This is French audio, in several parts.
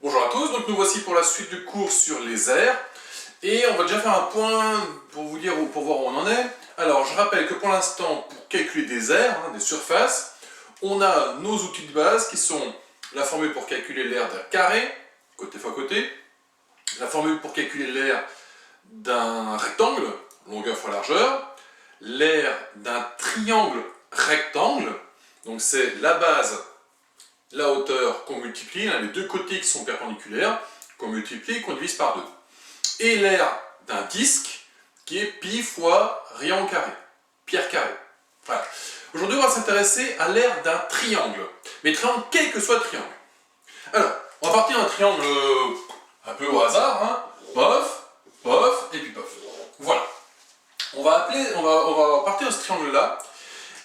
Bonjour à tous, donc nous voici pour la suite du cours sur les aires. Et on va déjà faire un point pour vous dire, pour voir où on en est. Alors je rappelle que pour l'instant, pour calculer des aires, des surfaces, on a nos outils de base qui sont la formule pour calculer l'aire d'un carré, côté fois côté, la formule pour calculer l'aire d'un rectangle, longueur fois largeur, l'aire d'un triangle rectangle, donc c'est la base, la hauteur qu'on multiplie, les deux côtés qui sont perpendiculaires, qu'on multiplie, qu'on divise par 2. Et l'aire d'un disque, qui est pi fois rayon carré, pierre carrée. Voilà. Aujourd'hui, on va s'intéresser à l'aire d'un triangle. Mais triangle, quel que soit le triangle. Alors, on va partir d'un triangle un peu au hasard, pof, pof, et puis pof. Voilà. On va partir de ce triangle-là,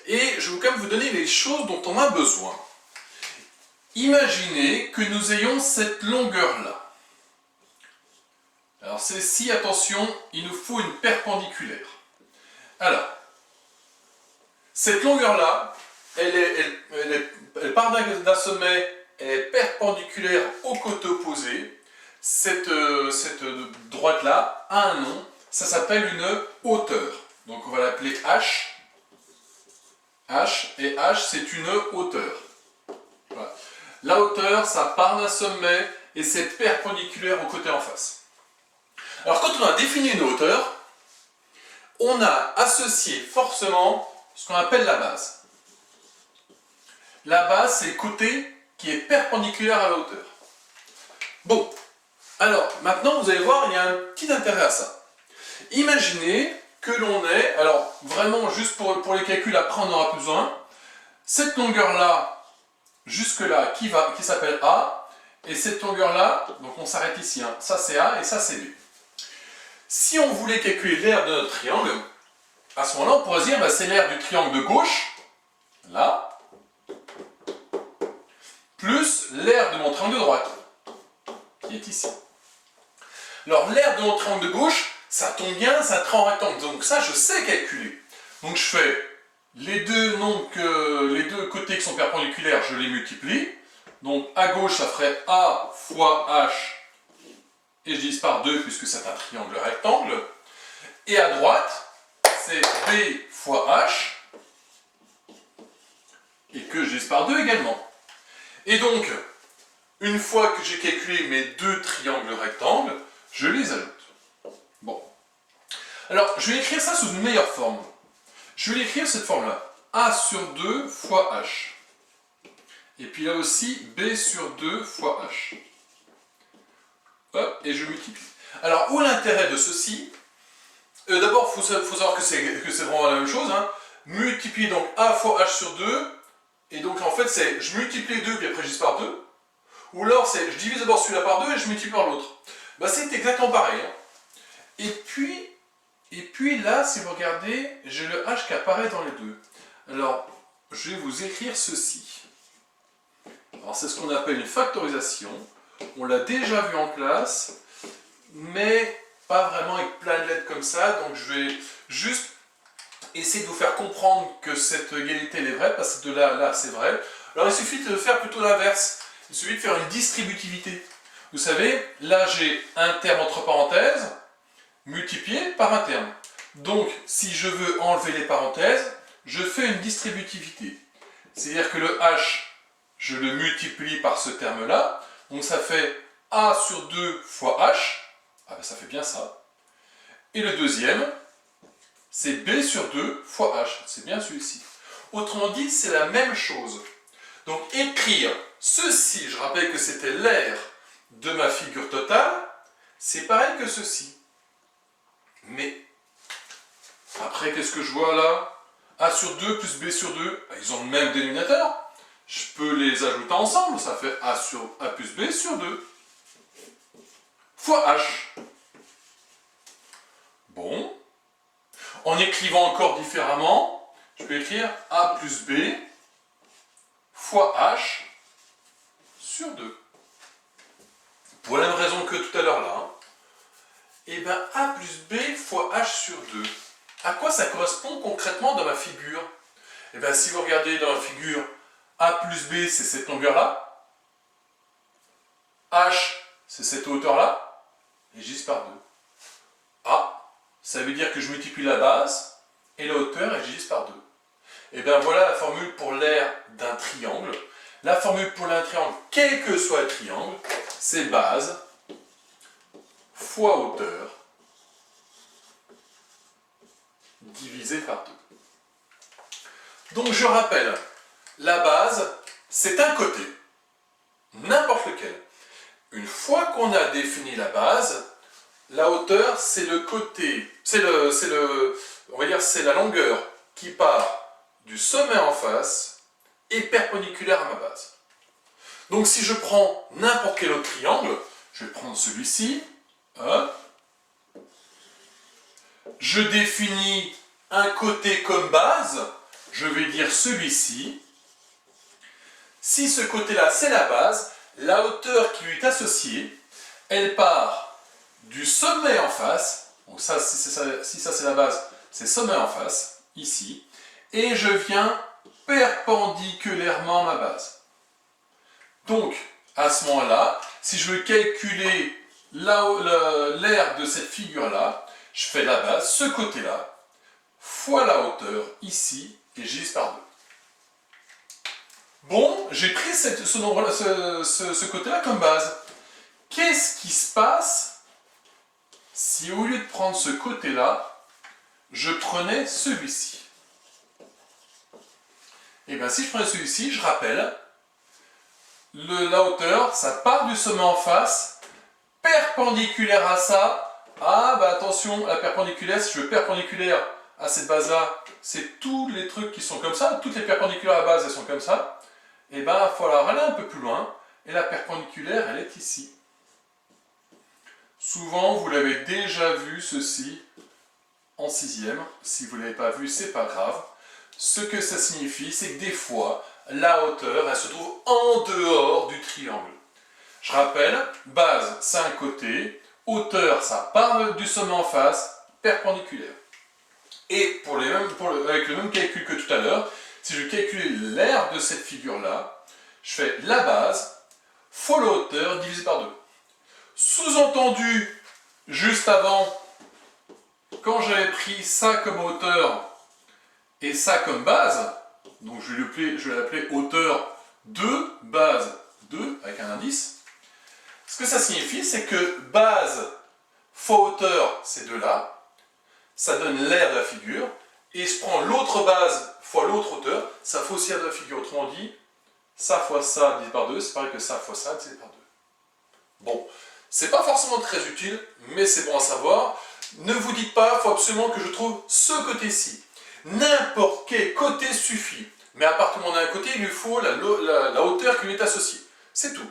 et je vais quand même vous donner les choses dont on a besoin. Imaginez que nous ayons cette longueur-là. Alors celle-ci, attention, il nous faut une perpendiculaire. Alors, cette longueur-là, elle part d'un sommet, elle est perpendiculaire au côté opposé. Cette droite-là a un nom, ça s'appelle une hauteur. Donc on va l'appeler H. H, et H c'est une hauteur. Voilà. La hauteur, ça part d'un sommet et c'est perpendiculaire au côté en face. Alors quand on a défini une hauteur, on a associé forcément ce qu'on appelle la base. La base, c'est le côté qui est perpendiculaire à la hauteur. Bon, alors maintenant vous allez voir, il y a un petit intérêt à ça. Imaginez que l'on ait, alors vraiment juste pour les calculs, après on n'aura plus besoin, cette longueur-là, jusque-là, qui s'appelle A, et cette longueur-là, donc on s'arrête ici, ça c'est A et ça c'est B. Si on voulait calculer l'aire de notre triangle, à ce moment-là, on pourrait se dire, c'est l'aire du triangle de gauche, là, plus l'aire de mon triangle de droite, qui est ici. Alors l'aire de mon triangle de gauche, ça tombe bien, c'est un triangle rectangle, donc ça je sais calculer. Donc je fais les deux côtés qui sont perpendiculaires, je les multiplie. Donc à gauche, ça ferait A fois H, et je divise par 2 puisque c'est un triangle rectangle. Et à droite, c'est B fois H, et que je divise par 2 également. Et donc, une fois que j'ai calculé mes deux triangles rectangles, je les ajoute. Bon. Alors, je vais écrire ça sous une meilleure forme. Je vais l'écrire cette forme-là. A sur 2 fois H. Et puis là aussi, B sur 2 fois H. Hop, et je multiplie. Alors, où est l'intérêt de ceci? D'abord, il faut savoir que c'est vraiment la même chose. Multiplier donc A fois H sur 2. Et donc, en fait, c'est je multiplie 2, puis après je divise par 2. Ou alors, c'est je divise d'abord celui-là par 2 et je multiplie par l'autre. C'est exactement pareil. Et puis là, si vous regardez, j'ai le H qui apparaît dans les deux. Alors, je vais vous écrire ceci. Alors, c'est ce qu'on appelle une factorisation. On l'a déjà vu en classe, mais pas vraiment avec plein de lettres comme ça. Donc, je vais juste essayer de vous faire comprendre que cette égalité elle est vraie, parce que de là à là, c'est vrai. Alors, il suffit de faire plutôt l'inverse. Il suffit de faire une distributivité. Vous savez, là, j'ai un terme entre parenthèses, multiplié par un terme. Donc, si je veux enlever les parenthèses, je fais une distributivité. C'est-à-dire que le H, je le multiplie par ce terme-là. Donc, ça fait A sur 2 fois H. Ah ben, ça fait bien ça. Et le deuxième, c'est B sur 2 fois H. C'est bien celui-ci. Autrement dit, c'est la même chose. Donc, écrire ceci, je rappelle que c'était l'aire de ma figure totale, c'est pareil que ceci. Mais, après, qu'est-ce que je vois là? A sur 2 plus B sur 2, ils ont le même dénominateur. Je peux les ajouter ensemble, ça fait A plus B sur 2. Fois H. Bon. En écrivant encore différemment, je peux écrire A plus B fois H sur 2. Pour la même raison que tout à l'heure là. Et bien A plus B fois H sur 2. À quoi ça correspond concrètement dans ma figure? Et bien si vous regardez dans la figure, A plus B c'est cette longueur là. H, c'est cette hauteur-là, et je divise par 2. A, ça veut dire que je multiplie la base et la hauteur et je divise par 2. Et bien voilà la formule pour l'aire d'un triangle. La formule pour l'aire d'un triangle, quel que soit le triangle, c'est base fois hauteur divisé par 2. Donc je rappelle, la base, c'est un côté, n'importe lequel. Une fois qu'on a défini la base, la hauteur, c'est le côté, on va dire, c'est la longueur qui part du sommet en face et perpendiculaire à ma base. Donc si je prends n'importe quel autre triangle, je vais prendre celui-ci, je définis un côté comme base, je vais dire celui-ci. Si ce côté-là, c'est la base, la hauteur qui lui est associée, elle part du sommet en face, donc ça, si ça c'est la base, c'est sommet en face, ici, et je viens perpendiculairement à ma base. Donc, à ce moment-là, si je veux calculer l'aire de cette figure-là, je fais la base, ce côté-là, fois la hauteur, ici, et je divise par 2. Bon, j'ai pris ce côté-là comme base. Qu'est-ce qui se passe si au lieu de prendre ce côté-là, je prenais celui-ci? Et bien si je prenais celui-ci, je rappelle, la hauteur, ça part du sommet en face, perpendiculaire à ça. Ah, bah attention, la perpendiculaire, si je veux perpendiculaire à cette base-là, c'est tous les trucs qui sont comme ça, toutes les perpendiculaires à la base, elles sont comme ça. Et bien, il va falloir aller un peu plus loin, et la perpendiculaire, elle est ici. Souvent, vous l'avez déjà vu, ceci, en 6e. Si vous ne l'avez pas vu, c'est pas grave. Ce que ça signifie, c'est que des fois, la hauteur, elle se trouve en dehors du triangle. Je rappelle, base, c'est un côté, hauteur, ça part du sommet en face, perpendiculaire. Et avec le même calcul que tout à l'heure, si je calcule l'aire de cette figure-là, je fais la base fois la hauteur divisé par 2. Sous-entendu, juste avant, quand j'avais pris ça comme hauteur et ça comme base, donc je vais l'appeler hauteur 2, base 2, avec un indice. Ce que ça signifie, c'est que base fois hauteur, c'est de là. Ça donne l'aire de la figure. Et je prends l'autre base fois l'autre hauteur, ça fait aussi l'aire de la figure. Autrement dit, ça fois ça divisé par 2, c'est pareil que ça fois ça divisé par 2. Bon, c'est pas forcément très utile, mais c'est bon à savoir. Ne vous dites pas, il faut absolument que je trouve ce côté-ci. N'importe quel côté suffit. Mais à partir du moment où on a un côté, il lui faut la hauteur qui lui est associée. C'est tout.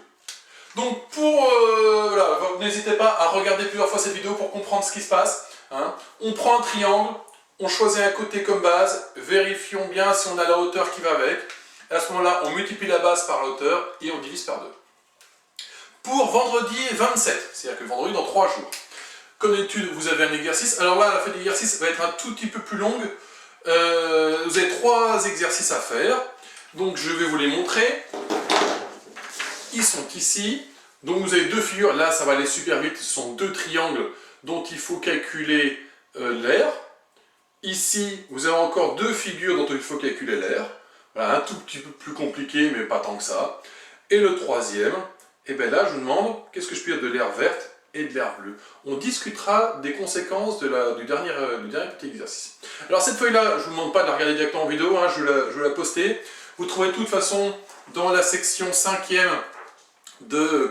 Donc, voilà, n'hésitez pas à regarder plusieurs fois cette vidéo pour comprendre ce qui se passe. On prend un triangle, on choisit un côté comme base, vérifions bien si on a la hauteur qui va avec. À ce moment-là, on multiplie la base par la hauteur et on divise par 2. Pour vendredi 27, c'est-à-dire que vendredi dans 3 jours. Comme d'habitude, vous avez un exercice. Alors là, la feuille d'exercice va être un tout petit peu plus longue. Vous avez 3 exercices à faire. Donc je vais vous les montrer. Ils sont ici. Donc vous avez 2 figures. Là, ça va aller super vite. Ce sont 2 triangles dont il faut calculer l'aire. Ici, vous avez encore 2 figures dont il faut calculer l'aire. Voilà, un tout petit peu plus compliqué, mais pas tant que ça. Et le troisième, et bien là, je vous demande, qu'est-ce que je peux dire de l'aire verte et de l'aire bleue? On discutera des conséquences du dernier petit exercice. Alors cette feuille-là, je ne vous demande pas de la regarder directement en vidéo, je vais la poster. Vous trouverez de toute façon dans la section 5e de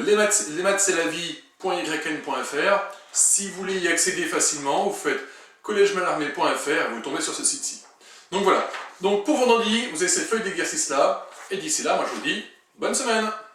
lesmathscestlavie.yn.fr. Si vous voulez y accéder facilement, vous faites collège-mallarmé.fr et vous tombez sur ce site-ci. Donc voilà. Donc pour vendredi, vous avez cette feuille d'exercice là. Et d'ici là, moi je vous dis bonne semaine!